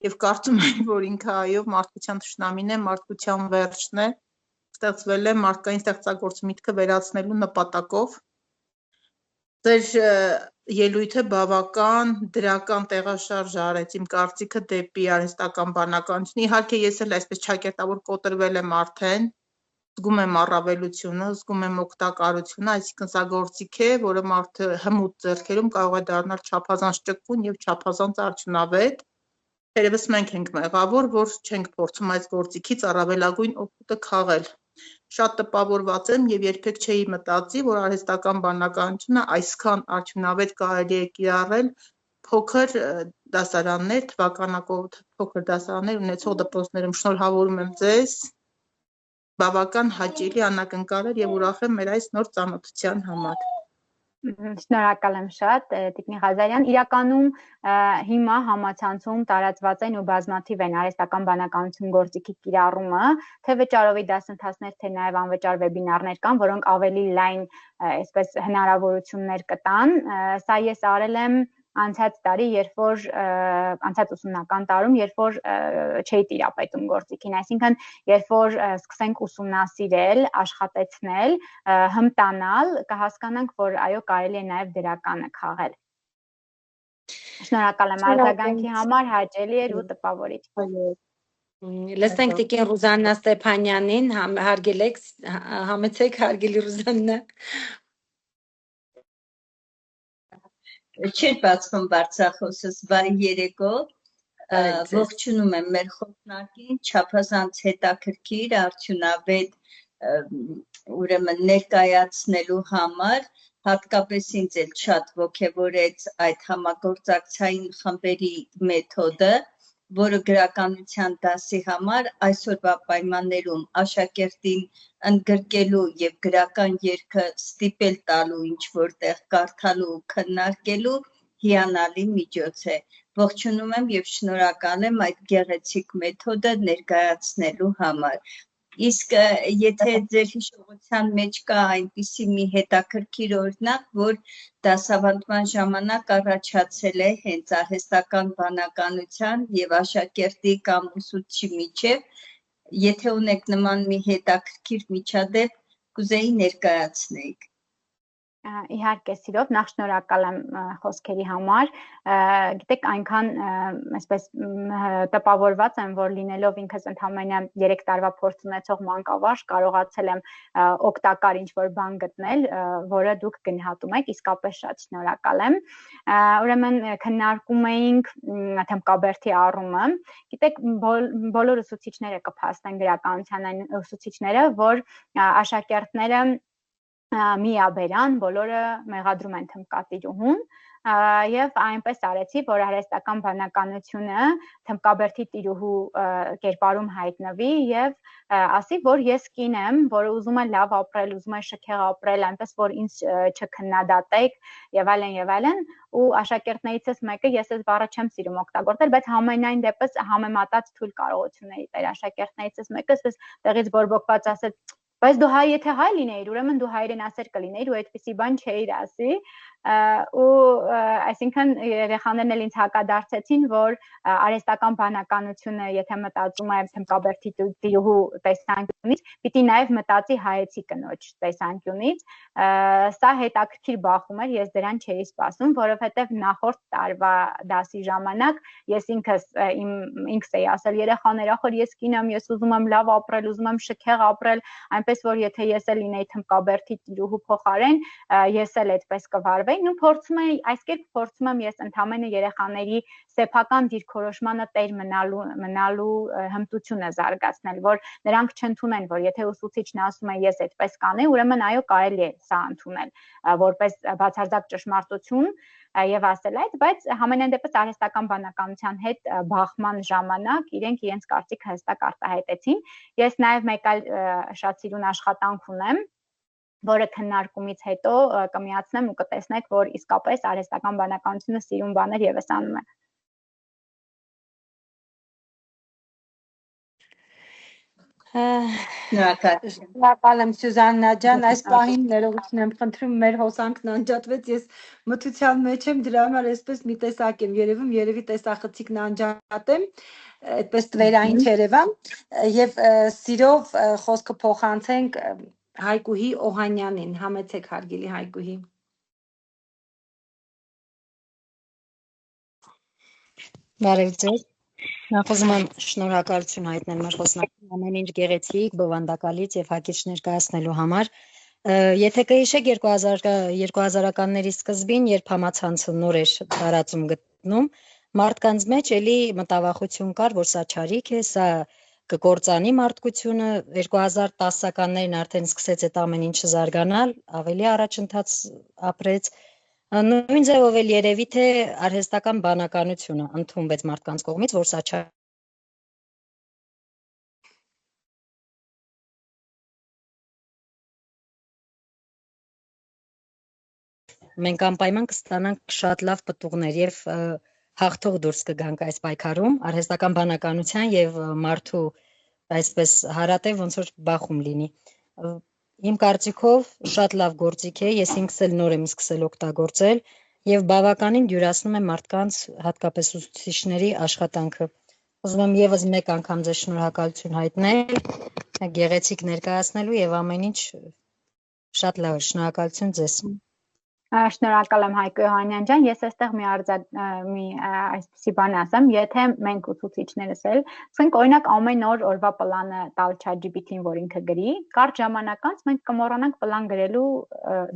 եւ կարծում եմ, որ ինքը այո մարդկության թշնամին է, մարդկության վերջն է, ստեղծվել է մարդկային ստեղծագործ միտքը վերացնելու նպատակով։ Ձեր ելույթը բավական դրական տեղաշարժ արեց իմ կարծիքը դեպի արհեստական բանականություն։ Իհարկե ես էլ այսպես ճակերտավոր կոտրվել եմ արդեն, զգում եմ առավելությունը, զգում եմ օգտակարությունը, այսինքն սա գործիք է, որը մարդը հմուտ ձեռքերում կարող է դառնալ չափազանց ճկուն եւ չափազանց արդյունավետ։ Թերևս մենք ենք մեղավոր, որ չենք փորձում այս գործիքից առավելագույն օգուտը քաղել։ Շատ տպավորված եմ եւ երբեք չէի մտածի, որ արհեստական բանականությունը այսքան արդյունավետ կարելի է կիրառել փոքր դասարաններ, թվականակով փոքր դասարաններ ունեցող դպրոցներում։ Շնորհավորում եմ ձեզ, բավական հաճելի անակնկալ էր եւ ուրախ եմ մեր այս նոր ծանոթության համար։ Շնորհակալ եմ շատ, Տիկնի Ղազարյան։ Իրականում հիմա համացանցում տարածված են ու բազմաթիվ են արհեստական բանականություն գործիքի կիրառումը, թե վճարովի դասընթացներ, թե նաև անվճար վեբինարներ կան, որոնք ավելի լայն այսպես հնարավորություններ կտան։ Սա ես արել եմ անցած տարի, անցած ուսումնական տարում, երբ որ չէի տիրապետում գործիքին, այսինքն երբ որ սկսենք ուսումնասիրել, աշխատեցնել, հմտանալ, կհասկանանք, որ այո, կարելի է նաև դրականը քաղել։ Շնորհակալ եմ արձագանքի համար, հաճելի էր ու տպավորիչ։ Լսենք տիկին Ռուզաննա Ստեփանյանին, հարգելեք, համեցեք, հարգելի Ռուզաննա։ Չէր բացվում բարձրախոսս, բարի երեկո, ողջունում եմ մեր խոսնակին, չափազանց հետաքրքիր, արդյունավետ ուրեմն ներկայացնելու համար, հատկապես ինձ էլ շատ ոգևորեց այդ համագործակցային խմբերի մեթոդը, որը գրականության դասի համար այսօրվա պայմաններում աշակերտին ընդգրկելու եւ գրական երգը ստիպել տալու ինչ որտեղ կարդալու քննարկելու հիանալի միջոց է։ Ողջունում եմ եւ շնորհակալ եմ այդ գեղեցիկ մեթոդը ներկայացնելու համար։ Իսկ եթե ձեր հիշողության մեջ կա այնպիսի մի հետաքրքիր օրինակ, որ դասավանդման ժամանակ առաջացել է հենց արհեստական բանականության եւ աշակերտի կամ ուսուցչի միջև, եթե ունեք նման մի հետաքրքիր միջադեպ, կուզեի ներկայացնեիք։ Իհարկե սիրով, նախ շնորհակալ եմ խոսքերի համար, գիտեք այնքան այսպես տպավորված եմ, որ լինելով ինքս ընդամենը 3 տարվա փորձ ունեցող մանկավարժ կարողացել եմ օգտակար ինչ-որ բան գտնել, որը դուք գնահատում եք, իսկապես շատ շնորհակալ եմ։ Ուրեմն քննարկում էինք թմբկաբերդի առումը, գիտեք բոլոր ուսուցիչները կփաստեն գրականության այն ուսուցիչները, որ աշակերտները միաբերան, բոլորը մեղադրում են թմբկատիրուհուն եւ այնպես արեցի, որ արհեստական բանականությունը թմբկաբերդի տիրուհու կերպարում հայտնվի եւ ասի, որ ես կին եմ, որը ուզում է լավ ապրել, ուզում է շքեղ ապրել, այնպես որ ինձ չքննադատեք եւ այլն, ու աշակերտներիցս մեկը ես այս բառը չեմ սիրում օգտագործել, բայց համենայն դեպս համեմատած թույլ կարողությունների տեր աշակերտներիցս մեկը ասես տեղից բորբոքված ասեց բայց դու հայ եթե հայ լինեիր, ուրեմն դու հայրենասեր կլինեիր ու այդպիսի բան չէիր ասի, ու այսինքն երեխաներն էլ ինձ հակադարձեցին, որ արհեստական բանականությունը, եթե մտածում է թմբկաբերդի տիրուհու տեսանկյունից, պիտի նաև մտածի հայեցի կնոջ տեսանկյունից, սա հետաքրքիր բախում էր, ես դրան չէի սպասում, որովհետև նախորդ տարվա դասի ժամանակ ես ինքս էի ասել երեխաներ, ախր ես կին եմ, ես ուզում եմ լավ ապրել, ուզում եմ շքեղ ապրել, այնպես որ եթե ես էլ լինեի թմբկաբերդի տիրուհու փոխարեն, ես էլ այդպես կվարվեի, ու այս կերպ փորձում եմ ես ընդամենը երեխաների սեփական դիրքորոշմանը տեր մնալու հմտությունը զարգացնել, որ նրանք չընդունեն, որ եթե ուսուցիչն ասում է ես այդպես կանեի, ուրեմն այո կարելի է սա ընդունել որպես բացարձակ ճշմարտություն եւ ասել այդ, բայց համենայն դեպս արհեստական բանականության հետ բախման ժամանակ իրենց կարծիքը հստակ արտահայտեցին։ Ես նաեւ մեկ այլ շատ սիրուն աշխատանք ունեմ, որը քննարկումից հետո կմիացնեմ ու կտեսնեք, որ իսկապես արհեստական բանականությունը սիրուն բաներ եւս անում է։ Շնորհակալ եմ Սյուզաննա ջան, այս պահին ներողություն եմ խնդրում, մեր հոսանքն անջատվեց, ես մթության մեջ եմ, դրա համար այսպես մի տեսակ եմ երևի տեսախցիկն անջատեմ, այդպես տվերային չերևա, եւ սիրով խոսքը փոխանցենք Հայկուհի Օհանյանին, համեցեք հարգելի Հայկուհի։ Բարև ձեզ։ Նախ ուզում եմ շնորհակալություն հայտնել մեր խոսնակին ամեն ինչ գեղեցիկ, բովանդակալից եւ հակիրճ ներկայացնելու համար։ Եթե կհիշեք 2000-ականների սկզբին, երբ համացանցը նոր էր տարածում գտնում, մարդկանց մեջ էլի մտավախություն կար, որ սա չարիք է, սա կկործանի մարդկությունը, 2010-ականներին արդեն սկսեց այդ ամեն ինչը զարգանալ, ավելի առաջընթաց ապրեց։ Նույն ձևով էլ երևի թե արհեստական բանականությունը ընդունվեց մարդկանց կողմից, որ սա չարիք մենք անպայման կստանանք շատ լավ պտուղներ եւ հաղթող դուրս կգանք այս պայքարում արհեստական բանականության եւ մարդու այսպես հարատև ոնց որ բախում լինի։ Իմ կարծիքով շատ լավ գործիք է, ես ինքս էլ նոր եմ սկսել օգտագործել եւ բավականին դյուրացնում է մարդկանց, հատկապես ուսուցիչների աշխատանքը։ Ուզում եմ եւս մեկ անգամ ձեզ շնորհակալություն հայտնել գեղեցիկ ներկայացնելու եւ ամեն ինչ շատ լավ է, շնորհակալություն ձեզ։ Շնորհակալ եմ Հայկո Յոհանյան ջան, ես այստեղ մի այսպիսի բան ասեմ, եթե մենք ուսուցիչներս էլ, ասենք օրինակ ամեն օր օրվա պլանը տալ ChatGPT-ին, որ ինքը գրի, կարճ ժամանակ անց մենք կմոռանանք պլան գրելու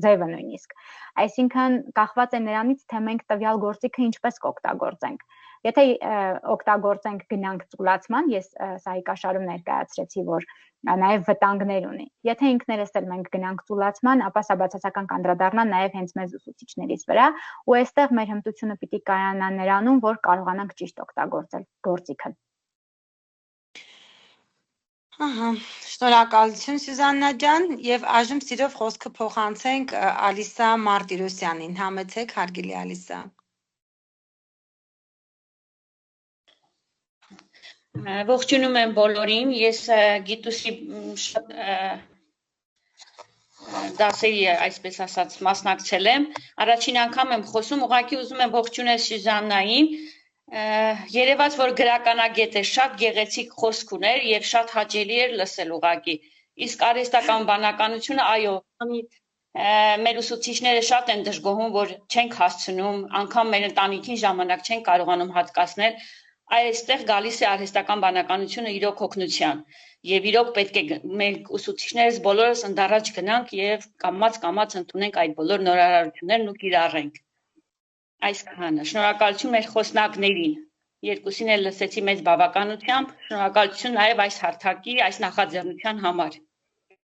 ձևը նույնիսկ։ Այսինքն կախված է նրանից, թե մենք տվյալ գործիքը ինչպես կօգտագործենք։ Եթե օգտագործենք գնանք ծուլացման, ես սահիկաշարում ներկայացրեցի, որ նաև վտանգներ ունի։ Եթե ինքներս էլ մենք գնանք ծուլացման, ապա սա բացասական կանդրադառնա նաև հենց մեզ ուսուցիչներից վրա, ու այստեղ մեր հմտությունը պիտի կայանա նրանում, որ կարողանանք ճիշտ օգտագործել գործիքը։ Ահա, շնորհակալություն Սյուզաննա ջան, եւ այժմ սիրով խոսքը փոխանցենք Ալիսա Մարտիրոսյանին։ Համեցեք, հարգելի Ալիսա։ Ողջունում եմ բոլորին, ես գիտուսի շատ դասերի, այսպես ասած, մասնակցել եմ, առաջին անգամ եմ խոսում, ուղղակի ուզում եմ ողջունել Սյուզաննային, երևաց, որ գրականագետ է, շատ գեղեցիկ խոսք ուներ եւ շատ հաճելի էր լսել ուղղակի, իսկ արհեստական բանականությունը, այո, մեր ուսուցիչները շատ են դժգոհում, որ չենք հասցնում, անգամ մեր ընտանիքին ժամանակ չեն կարողանում հատկացնել, այստեղ գալիս է արհեստական բանականությունը իրոք օգնության եւ իրոք պետք է մենք ուսուցիչներս բոլորս ընդառաջ գնանք եւ կամաց ընդունենք այդ բոլոր նորարարություններն ու կիրառենք։ Այսքանը։ Շնորհակալություն մեր խոսնակներին։ Երկուսին էլ լսեցի մեծ բավականությամբ, շնորհակալություն նաեւ այս հարթակի, այս նախաձեռնության համար։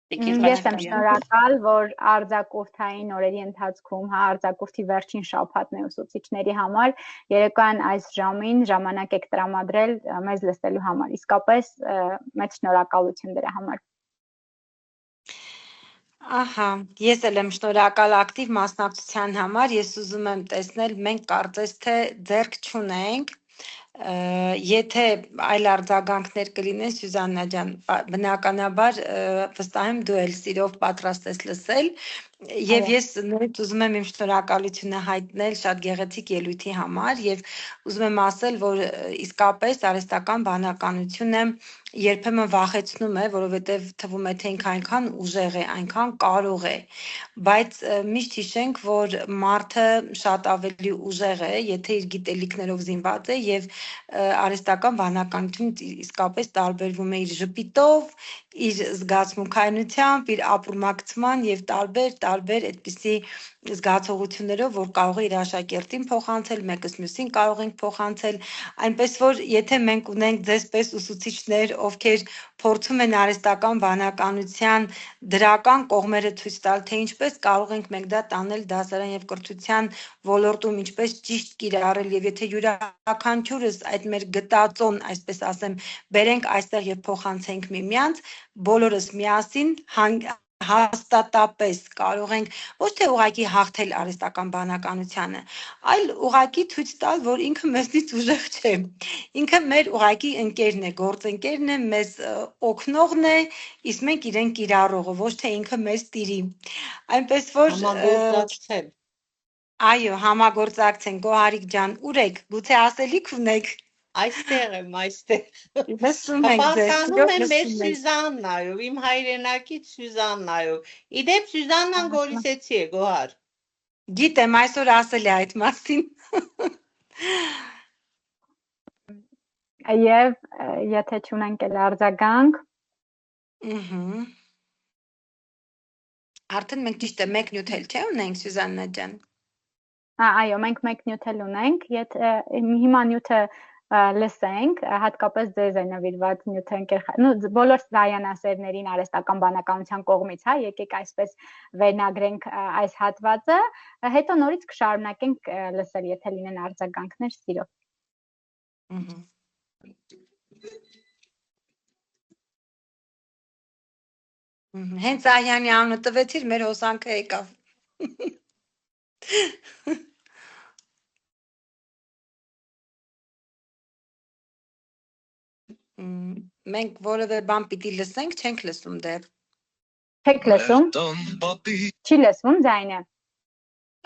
Ես եմ շնորհակալ, որ արձակուրդային օրերի ընթացքում, արձակուրդի վերջին շաբաթն է ուսուցիչների համար, երեկոյան այս ժամին ժամանակ եք տրամադրել մեզ լսելու համար։ Իսկապես մեծ շնորհակալություն դրա համար։ Ահա, ես էլ եմ շնորհակալ ակտիվ մասնակցության համար, ես ուզում եմ տեսնել, մենք կարծես թե ձեռք չունենք, եթե այլ արձագանքներ կլինեն Սյուզաննա ջան, բնականաբար վստահ եմ դու էլ սիրով պատրաստ ես լսել եւ ես նույնիսկ ուզում եմ իմ շնորհակալությունը հայտնել շատ գեղեցիկ ելույթի համար եւ ուզում եմ ասել, որ իսկապես արհեստական բանականությունը երբեմն վախեցնում է, որովհետև թվում է թե ինքը այնքան ուժեղ է, այնքան կարող է, բայց միշտ հիշենք, որ մարդը շատ ավելի ուժեղ է, եթե իր գիտելիքներով զինված է եւ արհեստական բանականությունը իսկապես տարբերվում է իր ժպիտով, իր զգացմունքայնությամբ, իր ապրումակցման եւ տարբեր այդպիսի զգացողություններով, որ կարող է իր աշակերտին փոխանցել, մեկս մյուսին կարող ենք փոխանցել, այնպես որ եթե մենք ունենք ձեզպես ուսուցիչներ, ովքեր փորձում են արհեստական բանականության դրական կողմերը ցույց տալ, թե ինչպես կարող ենք մենք դա տանել դասարան եւ կրթության ոլորտում, ինչպես ճիշտ կիրառել եւ եթե յուրաքանչյուրս այդ մեր գտածոն, այսպես ասեմ, բերենք այստեղ եւ փոխանցենք միմյանց, բոլորս միասին հաստատապես կարող ենք ոչ թե ուղղակի հաղթել արհեստական բանականությանը, այլ ուղղակի ցույց տալ, որ ինքը մեզնից ուժեղ չէ։ Ինքը մեր ուղղակի ընկերն է, գործընկերն է, մեզ օգնողն է, իսկ մենք իրեն կիրառողը, ոչ թե ինքը մեզ տիրի։ Այնպես որ համագործակցել։ Այո, համագործակցեն, Գոհարիկ ջան, ուր եք, գուցե ասելիք ունեք։ Այստեղ եմ, այստեղ։ Լսում ենք ձեզ։ Պատկանում եմ մեր Սյուզաննայով, իմ հայրենակից Սյուզաննայով։ Իդեպ Սյուզաննան Գորիսեցի է, Գոհար։ Գիտեմ, այսօր ասել է այդ մասին։ Եվ եթե չունենք էլ արձագանք, արդեն մենք ճիշտ է մեկ նյութ էլ չէ ունենք Սյուզաննա ջան։ Այո, մենք մեկ նյութ էլ ունենք, հիմա նյութը լսենք, հատկապես ձեզ է նվիրված նյութը բոլոր սայանասերներին արհեստական բանականության կողմից, եկեք այսպես վերնագրենք այս հատվածը, հետո նորից կշարունակենք լսել, եթե լինեն արձագանքներ, սիրով։ Հենց Ահյանի անունը տվեցիր, մեր հոսանքը եկավ։ Մենք որևէ բան պիտի լսենք, չենք լսում դեռ։ Չեք լսում։ Չի լսվում ձայնը։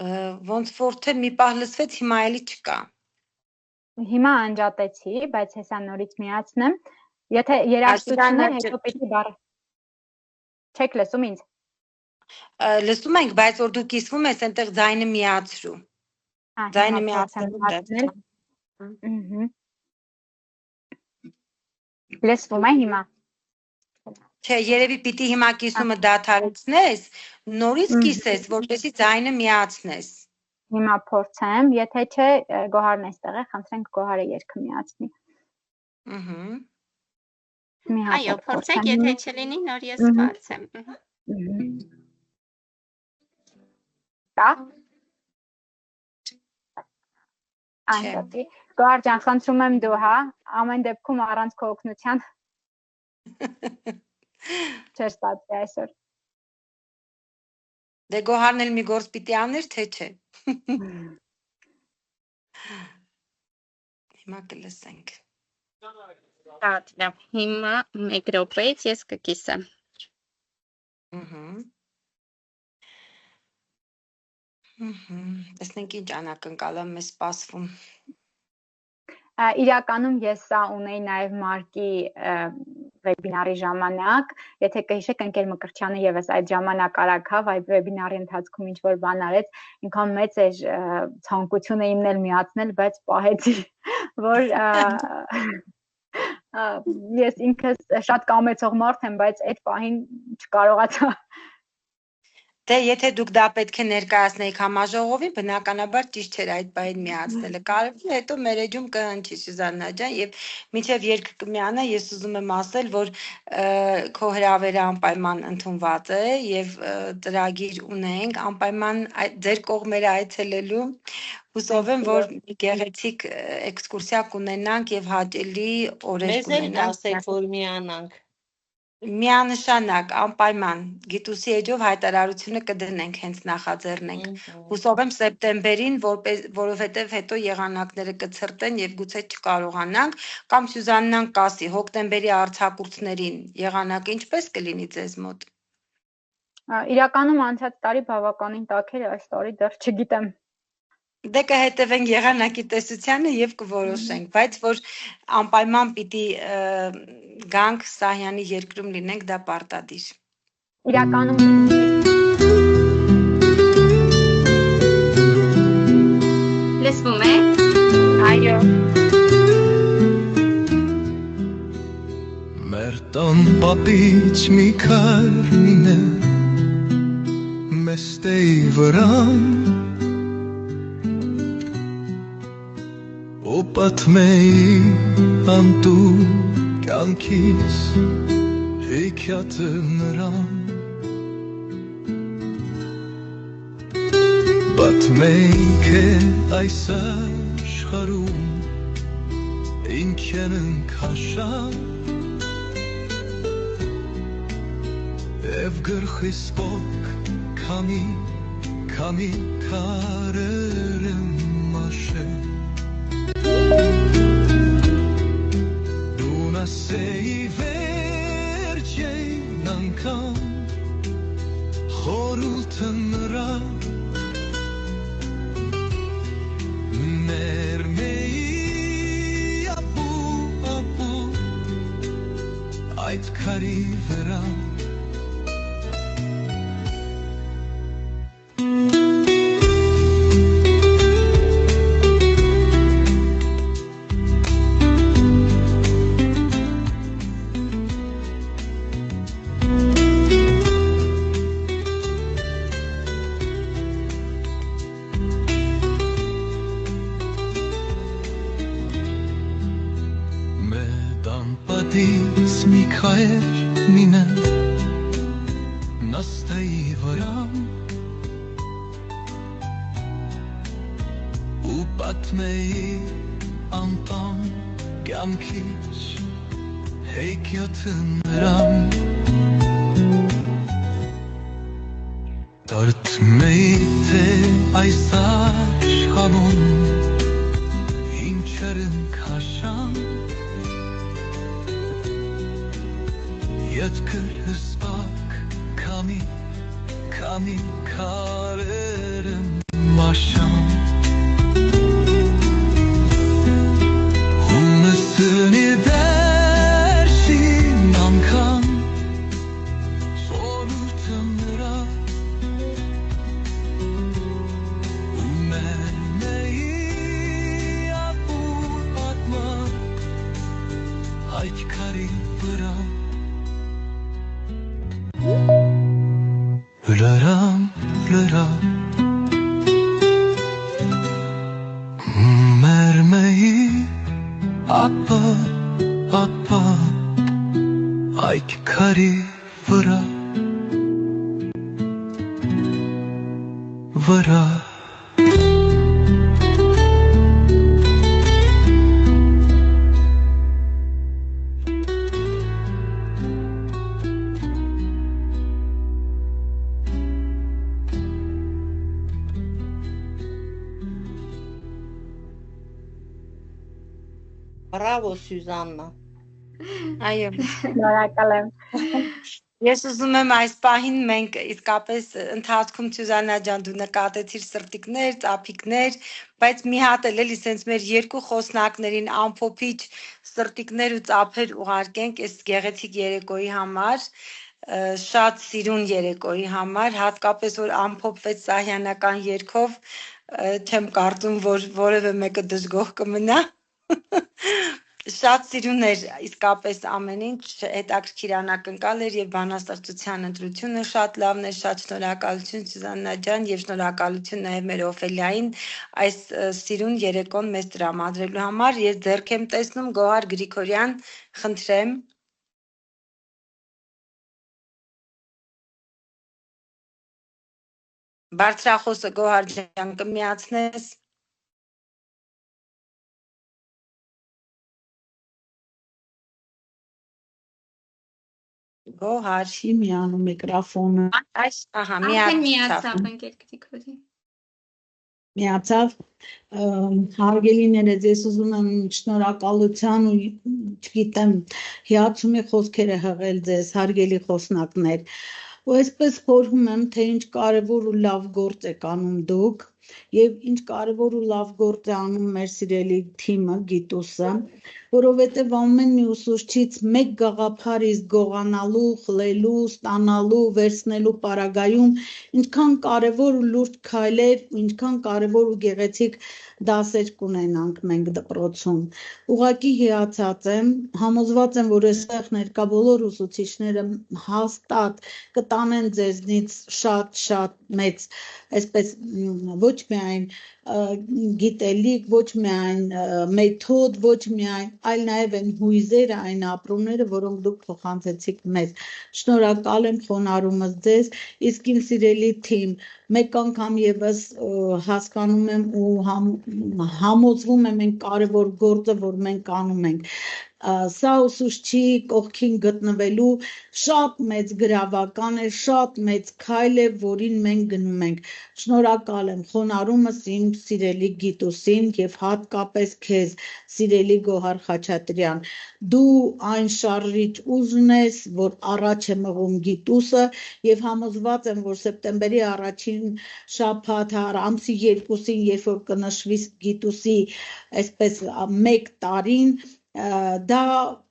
ոնց որ թե մի պահ լսվեց, հիմա էլի չկա։ Հիմա անջատեցի, բայց հեսա նորից միացնեմ։ Եթե երաժշտություններ հետո պիտի բառ։ Չեք լսում ինձ։ Լսում ենք, բայց որ դու կիսվում ես, այնտեղ ձայնը միացրու։ Ձայնը միացնել։ Լսվում է հիմա։ Չէ, երևի պիտի հիմա կիսումը դադարեցնես, նորից կիսես, որպեսզի ձայնը միացնես։ Հիմա փորձեմ, եթե չէ, Գոհարն էստեղ է, խնդրենք Գոհարը երգը միացնի։ Այո, փորձեք, եթե չլինի, նոր ես բացեմ։ Դա։ Անջատի։ Գոհար ջան, խնդրում եմ դու, հա, ամեն դեպքում առանց քո օգնության չէր ստացվի այսօր։ Դե Գոհարն էլ մի գործ պիտի աներ, թե չէ։ Հիմա կլսենք։ Լավ, հիմա 1 րոպեից ես կկիսեմ։ Տեսնենք ինչ անակնկալը մեզ սպասվում։ Իրականում ես սա ունեի նաև մարկի վեբինարի ժամանակ, եթե կհիշեք ընկեր Մկրտչյանը եւս այդ ժամանակ արագ հա վեբինարի ընթացքում ինչ որ բան արեց, ինքան մեծ էր ցանկությունը իմն էլ միացնել, բայց պահեցի, որ ես ինքս շատ կամեցող մարդ եմ, բայց այդ պահին չկարողացա։ Դե եթե դուք դա պետք է ներկայացնեիք համաժողովին, բնականաբար ճիշտ չէր այդ բային միացնելը։ Կարևորը հետո մեր էջում կհնչի Սյուզաննա ջան, եւ մինչեւ երկը կմիանա, ես ուզում եմ ասել, որ քո հրավերը անպայման ընդունված է եւ ծրագիր ունենք անպայման ձեր կողմերը այցելելու։ Հուսով եմ, որ գեղեցիկ էքսկուրսիա կունենանք եւ հաճելի օրեր կունենանք։ Մեզ էլ ասեք, որ միանանք։ Միանշանակ, անպայման, գիտուսի էջով հայտարարությունը կդնենք, հենց նախաձեռնենք։ Հուսով եմ սեպտեմբերին, որովհետև հետո եղանակները կցրտեն եւ գուցե չկարողանանք, կամ Սյուզաննան կասի հոկտեմբերի արձակուրդներին եղանակը ինչպես կլինի ձեզ մոտ։ Իրականում անցած տարի բավականին տաք էր, այս տարի դեռ չգիտեմ։ Դե կհետևենք եղանակի տեսությանը եւ կորոշենք, բայց որ անպայման պիտի գանք Սահյանի երկրում լինենք, դա պարտադիր։ Իրականում լսվում է։ Այո։ Մեր տան պատից մի քարին է մեստեի վրան ու պատմեի անտու կյանքից հեքիաթը նրան պատմեի քե այս աշխարհում ինչ են քաշան Եվ գրխիս բոք քամի քարեր եմ մաշել Դու նասեի վերջին անգամ խորհուրդը նրան Մերմեի ապու այդ քարի վրա Միքայել մինը նստեի վրա ու պատմեի անտան կյանքից հեքիաթը նրան Դարդմեի թե այս աշխարհում ինչեր են քաշան Յետքրս բակ քամի քարեր եմ aşam Umısını dersin ankan Sorur tanrıra Umermeyi yapur atma Hayt kari bıra Üleram, üleram Mermeyi atma, atma Ay ki kari vıra Vıra Բրավո Սյուզաննա։ Այո։ Շնորհակալ եմ։ Ես ուզում եմ այս պահին մենք իսկապես ընթացքում Սյուզաննա ջան դու նկատեցիր սրտիկներ, ծափիկներ, բայց մի հատ էլ սենց մեր երկու խոսնակներին ամփոփիչ սրտիկներ ու ծափեր ուղարկենք այս գեղեցիկ երեկոյի համար, շատ սիրուն երեկոյի համար, հատկապես որ ամփոփվեց սահյանական երգով, չեմ կարծում որ որևէ մեկը դժգոհ կմնա։ Շատ սիրուն էր իսկապես ամեն ինչ, հետաքրքիր անակնկալ էր եւ բանաստեղծության ընտրությունը շատ լավն էր, շատ շնորհակալություն Սյուզաննա ջան եւ շնորհակալություն նաեւ մեր Օֆելիային այս սիրուն երեկոն մեզ տրամադրելու համար։ Ես ձեռք եմ տեսնում Գոհար Գրիգորյան, խնդրեմ։ Բարձրախոսը Գոհար ջան կմիացնես։ Գոհար։ Չի միանում միկրոֆոնը։ Այս, ահա, Արդեն միացավ։ միացավ ընկեր Գրիգորի։ Միացավ հարգելիներս ես ուզում եմ շնորհակալության ու չգիտեմ հիացումի խոսքերը հղել ձեզ հարգելի խոսնակներ ու այսպես խորհում եմ թե ինչ կարևոր ու լավ գործ եք անում դուք եւ ինչ կարևոր ու լավ գործ է անում մեր սիրելի թիմը Գիտուսը որովհետեւ ամեն մի ուսուցչից մեկ գաղափար իսկ գողանալու, խլելու, ստանալու, վերցնելու պարագայում ինչքան կարևոր ու լուրջ քայլեր ու ինչքան կարևոր ու գեղեցիկ դասեր կունենանք մենք դպրոցում։ Ուղղակի հիացած եմ, համոզված եմ, որ այստեղ ներկա բոլոր ուսուցիչները հաստատ կտանեն ձեզնից շատ մեծ, այսպես ոչ միայն գիտելիք, ոչ միայն մեթոդ, ոչ միայն, այլ նաև այն հույզերը, այն ապրումները, որոնք դուք փոխանցեցիք մեզ։ Շնորհակալ եմ խոնարհումս ձեզ, իսկ իմ սիրելի թիմ, մեկ անգամ եւս հասկանում եմ ու համոզվում եմ այն կարևոր գործը, որ մենք անում ենք։ Սա ուսուցչի կողքին գտնվելու շատ մեծ գրավական է, շատ մեծ քայլ է, որին մենք գնում ենք։ Շնորհակալ եմ խոնարհումս իմ սիրելի Գիտուսին եւ հատկապես քեզ, սիրելի Գոհար Խաչատրյան։ Դու այն շարժիչ ուժն ես, որ առաջ է մղում Գիտուսը եւ համոզված եմ, որ սեպտեմբերի առաջին շաբաթ ամսի 2-ին, երբ որ կնշվի Գիտուսի այսպես 1 տարին դա,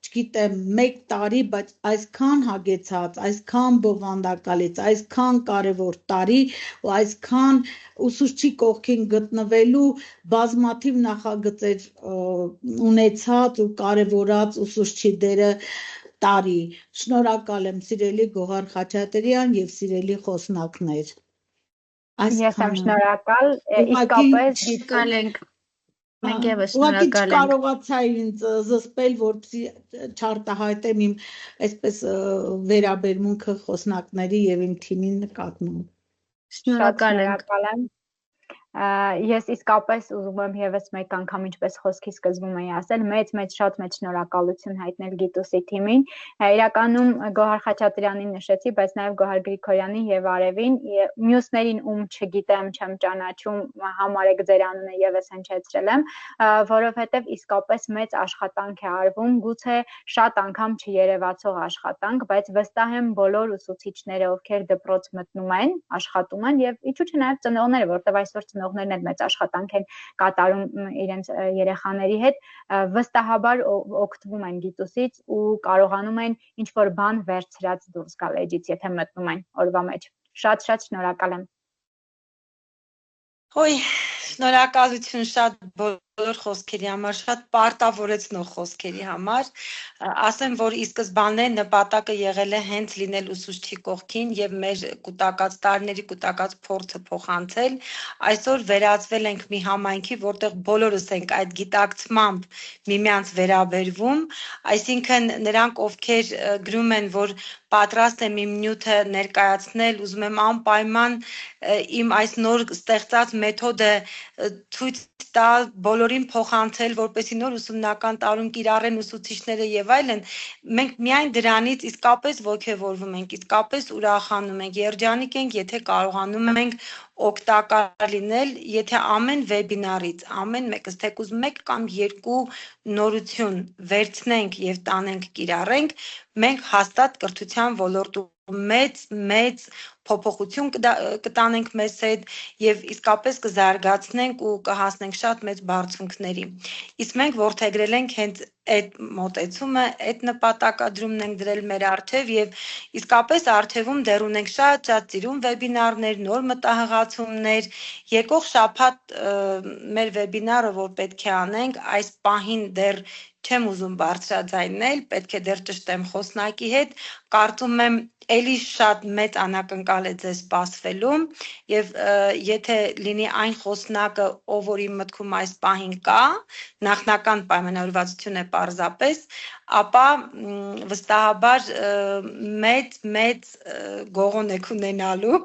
չգիտեմ, 1 տարի, բայց այսքան հագեցած, այսքան բովանդակալից, այսքան կարևոր տարի ու այսքան ուսուցչի կողքին գտնվելու բազմաթիվ նախագծեր ունեցած ու կարևորած ուսուցչի դերը տարի։ Շնորհակալ եմ սիրելի Գոհար Խաչատրյան եւ սիրելի խոսնակներ։ Ես եմ շնորհակալ, իսկապես գիտել ենք Մենք եւս շնորհակալ ենք։ Կարողացա ինձ զսպել, որպեսզի չարտահայտեմ իմ այսպես վերաբերմունքը խոսնակների եւ իմ թիմին նկատմամբ։ Շնորհակալ եմ։ Ես իսկապես ուզում եմ եւս մեկ անգամ ինչպես խոսքի սկզբում էի ասել, շատ մեծ շնորհակալություն հայտնել Գիտուսի թիմին։ Իրականում Գոհար Խաչատրյանին նշեցի, բայց նաեւ Գոհար Գրիգորյանին եւ Արևին, մյուսներին ում չգիտեմ, չեմ ճանաչում, համարեք ձեր անունը եւս հնչեցրել եմ, որովհետեւ իսկապես մեծ աշխատանք է արվում, գուցե շատ անգամ չերևացող աշխատանք, բայց վստահ եմ բոլոր ուսուցիչները, ովքեր դպրոց մտնում են, աշխատում են եւ իչու՞ չէ նաեւ ծնողները, որովհետեւ այսօր ուսանողներն էլ մեծ աշխատանք են կատարում իրենց երեխաների հետ, վստահաբար օգտվում են գիտուսից ու կարողանում են ինչ-որ բան վերցրած դուրս գալ էջից, եթե մտնում են օրվա մեջ։ Շատ շնորհակալ եմ։ Ոյ, շնորհակալություն շատ բոլոր խոսքերի համար, շատ պարտավորեցնող խոսքերի համար, ասեմ, որ ի սկզբանե նպատակը եղել է հենց լինել ուսուցչի կողքին եւ մեր կուտակած տարիների կուտակած փորձը փոխանցել, այսօր վերածվել ենք մի համայնքի, որտեղ բոլորս ենք այդ գիտակցմամբ միմյանց վերաբերվում, այսինքն նրանք, ովքեր գրում են, որ պատրաստ եմ իմ նյութը ներկայացնել, ուզում եմ անպայման իմ այս նոր ստեղծած մեթոդը ցույց տալ, բոլորին փոխանցել, որպեսզի նոր ուսումնական տարում կիրառեն ուսուցիչները եւ այլն, մենք միայն դրանից իսկապես ոգևորվում ենք, իսկապես ուրախանում ենք, երջանիկ ենք, եթե կարողանում ենք օգտակար լինել, եթե ամեն վեբինարից, ամեն մեկից թեկուզ 1 կամ 2 նորություն վերցնենք եւ տանենք կիրառենք, մենք հաստատ կրթության ոլորտում մեծ փոփոխություն կտանենք մեզ հետ եւ իսկապես կզարգացնենք ու կհասնենք շատ մեծ բարձունքների։ Իսկ մենք որդեգրել ենք հենց այդ մոտեցումը, այդ նպատակադրումն ենք դրել մեր առջև եւ իսկապես առջևում դեռ ունենք շատ ծիրուն վեբինարներ, նոր մտահղացումներ։ Եկող շաբաթ մեր վեբինարը, որ պետք է անենք, այս պահին դեռ չեմ ուզում բարձրաձայնել, պետք է դեռ ճշտեմ խոսնակի հետ, կարծում եմ էլի շատ մեծ անակնկալ է ձեզ սպասվելու եւ եթե լինի այն խոսնակը, ով որ իմ մտքում այս պահին կա, նախնական պայմանավորվածություն է պարզապես, ապա վստահաբար մեծ գողոն եք ունենալու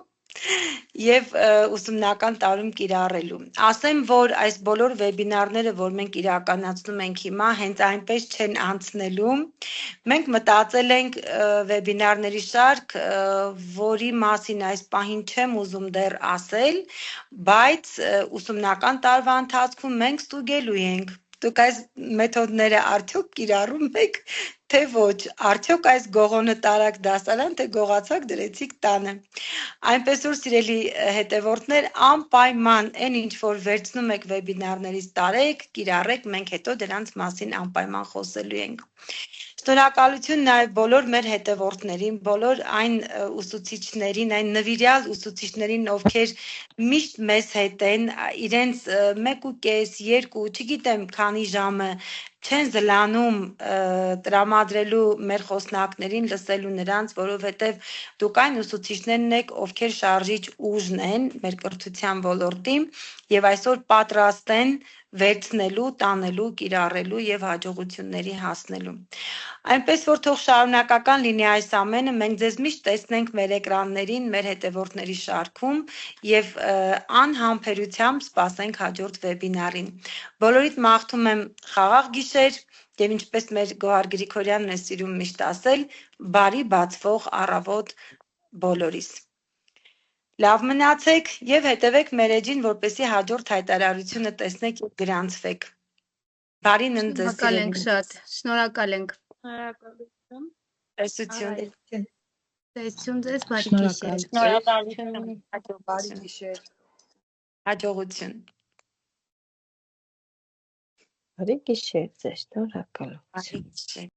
եւ ուսումնական տարում կիրառելու։ Ասեմ, որ այս բոլոր վեբինարները, որ մենք իրականացնում ենք հիմա, հենց այնպես չեն անցնելու։ Մենք մտածել ենք վեբինարների շարք, որի մասին այս պահին չեմ ուզում դեռ ասել, բայց ուսումնական տարվա ընթացքում մենք ստուգելու ենք։ Դուք այս մեթոդները արդյոք կիրառում եք, թե ոչ, արդյոք այս գողոնը տարակ դասարան, թե գողացակ դրեցիք տանը։ Այնպես որ սիրելի հետևորդներ, անպայման այն ինչ որ վերցնում եք վեբինարներից տարեք, կիրառեք, մենք հետո դրանց մասին անպայման խոսելու ենք։ Շնորհակալություն նաև բոլոր մեր հետևորդներին, բոլոր այն ուսուցիչներին, այն նվիրյալ ուսուցիչներին, ովքեր միշտ մեզ հետ են, իրենց 1.5, 2, չգիտեմ քանի ժամը չեն զլանում տրամադրելու մեր խոսնակներին, լսելու նրանց, որովհետև դուք այն ուսուցիչներն եք, ովքեր շարժիչ ուժն են մեր կրթության ոլորտի եւ այսօր պատրաստ են վերցնելու, տանելու, կիրառելու եւ հաջողությունների հասնելու։ Այնպես որ թող շարունակական լինի այս ամենը, մենք ձեզ միշտ տեսնենք մեր էկրաններին, մեր հետևորդների շարքում եւ անհամբերությամբ սպասենք հաջորդ վեբինարին։ Բոլորիդ մաղթում եմ խաղաղ գիշեր եւ ինչպես մեր Գոհար Գրիգորյանն է սիրում միշտ ասել, բարի բացվող առավոտ բոլորիս։ Լավ մնացեք եւ հետևեք մեր էջին, որպեսզի հաջորդ հայտարարությունը տեսնեք եւ գրանցվեք։ Բարի ննդ ձեզ Շնորհակալ ենք շատ, շնորհակալ ենք։ Շնորհակալություն։ Տեսություն։ Տեսություն ձեզ, բարի գիշեր։ Շնորհակալություն։ Բարի գիշեր։ Հաջողություն։ Բարի գիշեր ձեզ, շնորհակալություն։ Բարի գիշեր։